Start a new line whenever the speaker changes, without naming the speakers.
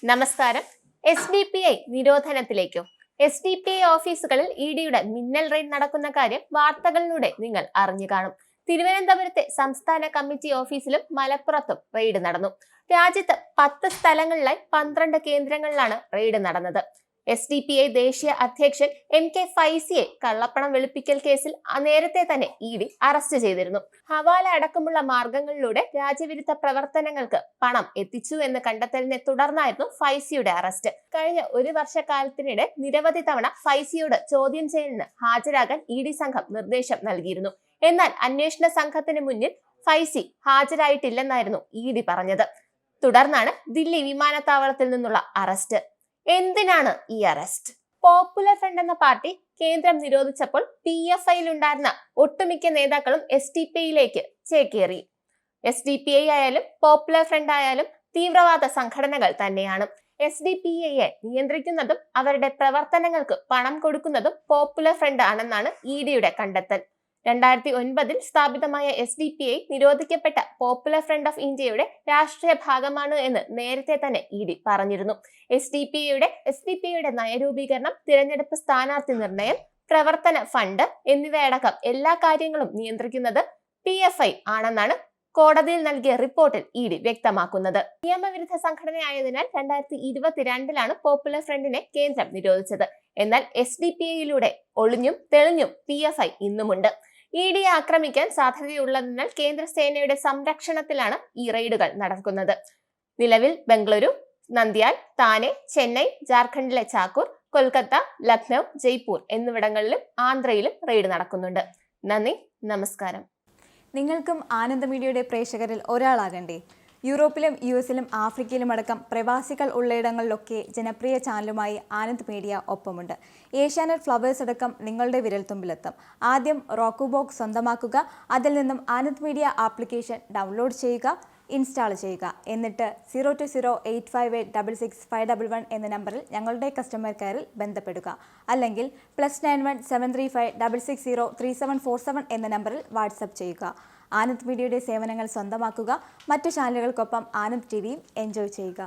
നമസ്കാരം. SDPI നിരോധനത്തിലേക്കോ? SDPI ഓഫീസുകളിൽ ഇഡിയുടെ മിന്നൽ റെയ്ഡ് നടക്കുന്ന കാര്യം വാർത്തകളിലൂടെ നിങ്ങൾ അറിഞ്ഞു കാണും. തിരുവനന്തപുരത്തെ സംസ്ഥാന കമ്മിറ്റി ഓഫീസിലും മലപ്പുറത്തും റെയ്ഡ് നടന്നു. രാജ്യത്ത് 10 സ്ഥലങ്ങളിലായി 12 കേന്ദ്രങ്ങളിലാണ് റെയ്ഡ് നടന്നത്. SDPI ദേശീയ അധ്യക്ഷൻ MK ഫൈസിയെ കള്ളപ്പണം വെളുപ്പിക്കൽ കേസിൽ നേരത്തെ തന്നെ ഇഡി അറസ്റ്റ് ചെയ്തിരുന്നു. ഹവാല അടക്കമുള്ള മാർഗങ്ങളിലൂടെ രാജ്യവിരുദ്ധ പ്രവർത്തനങ്ങൾക്ക് പണം എത്തിച്ചു എന്ന് കണ്ടെത്തലിനെ തുടർന്നായിരുന്നു ഫൈസിയുടെ അറസ്റ്റ്. കഴിഞ്ഞ ഒരു വർഷക്കാലത്തിനിടെ നിരവധി തവണ ഫൈസിയോട് ചോദ്യം ചെയ്യലിന് ഹാജരാകാൻ ഇഡി സംഘം നിർദ്ദേശം നൽകിയിരുന്നു. എന്നാൽ അന്വേഷണ സംഘത്തിന് മുന്നിൽ ഫൈസി ഹാജരായിട്ടില്ലെന്നായിരുന്നു ഇഡി പറഞ്ഞത്. തുടർന്നാണ് ദില്ലി വിമാനത്താവളത്തിൽ നിന്നുള്ള അറസ്റ്റ്. എന്തിനാണ് ഈ അറസ്റ്റ്? പോപ്പുലർ ഫ്രണ്ട് എന്ന പാർട്ടി കേന്ദ്രം നിരോധിച്ചപ്പോൾ PFIയിൽ ഉണ്ടായിരുന്ന ഒട്ടുമിക്ക നേതാക്കളും SDPIയിലേക്ക് ചേക്കേറി. SDPI ആയാലും പോപ്പുലർ ഫ്രണ്ട് ആയാലും തീവ്രവാദ സംഘടനകൾ തന്നെയാണ്. SDPIയെ നിയന്ത്രിക്കുന്നതും അവരുടെ പ്രവർത്തനങ്ങൾക്ക് പണം കൊടുക്കുന്നതും പോപ്പുലർ ഫ്രണ്ട് ആണെന്നാണ് ഇഡിയുടെ കണ്ടെത്തൽ. 2009 സ്ഥാപിതമായ SDPI നിരോധിക്കപ്പെട്ട പോപ്പുലർ ഫ്രണ്ട് ഓഫ് ഇന്ത്യയുടെ രാഷ്ട്രീയ ഭാഗമാണ് എന്ന് നേരത്തെ തന്നെ ഇഡി പറഞ്ഞിരുന്നു. SDPIയുടെ നയരൂപീകരണം, തിരഞ്ഞെടുപ്പ് സ്ഥാനാർത്ഥി നിർണയം, പ്രവർത്തന ഫണ്ട് എന്നിവയടക്കം എല്ലാ കാര്യങ്ങളും നിയന്ത്രിക്കുന്നത് PFI ആണെന്നാണ് കോടതിയിൽ നൽകിയ റിപ്പോർട്ടിൽ ഇഡി വ്യക്തമാക്കുന്നത്. നിയമവിരുദ്ധ സംഘടനയായതിനാൽ 2022 പോപ്പുലർ ഫ്രണ്ടിനെ കേന്ദ്രം നിരോധിച്ചത്. എന്നാൽ SDPIയിലൂടെ ഒളിഞ്ഞും തെളിഞ്ഞും PFI ഇന്നുമുണ്ട്. ഇഡിയെ ആക്രമിക്കാൻ സാധ്യതയുള്ളതിനാൽ കേന്ദ്ര സേനയുടെ സംരക്ഷണത്തിലാണ് ഈ റെയ്ഡുകൾ നടക്കുന്നത്. നിലവിൽ ബംഗളൂരു, നന്ദ്യാൽ, താനെ, ചെന്നൈ, ജാർഖണ്ഡിലെ ചാക്കൂർ, കൊൽക്കത്ത, ലക്നൗ, ജയ്പൂർ എന്നിവിടങ്ങളിലും ആന്ധ്രയിലും റെയ്ഡ് നടക്കുന്നുണ്ട്. നന്ദി, നമസ്കാരം.
നിങ്ങൾക്കും ആനന്ദ മീഡിയയുടെ പ്രേക്ഷകരിൽ ഒരാളാകണ്ടേ? യൂറോപ്പിലും US-ലും ആഫ്രിക്കയിലും അടക്കം പ്രവാസികൾ ഉള്ളയിടങ്ങളിലൊക്കെ ജനപ്രിയ ചാനലുമായി ആനന്ദ് മീഡിയ ഒപ്പമുണ്ട്. ഏഷ്യാനെറ്റ് ഫ്ലവേഴ്സ് അടക്കം നിങ്ങളുടെ വിരൽത്തുമ്പിലെത്തും. ആദ്യം റോക്കു ബോക്സ് സ്വന്തമാക്കുക. അതിൽ നിന്നും ആനന്ദ് മീഡിയ ആപ്ലിക്കേഷൻ ഡൗൺലോഡ് ചെയ്യുക, ഇൻസ്റ്റാൾ ചെയ്യുക. എന്നിട്ട് 02085866511 എന്ന നമ്പറിൽ ഞങ്ങളുടെ കസ്റ്റമർ കെയറിൽ ബന്ധപ്പെടുക. അല്ലെങ്കിൽ +91 735 660 3747 എന്ന നമ്പറിൽ വാട്സപ്പ് ചെയ്യുക. ആനന്ദ് മീഡിയയുടെ സേവനങ്ങൾ സ്വന്തമാക്കുക. മറ്റു ചാനലുകൾക്കൊപ്പം ആനന്ദ് TVയും എൻജോയ് ചെയ്യുക.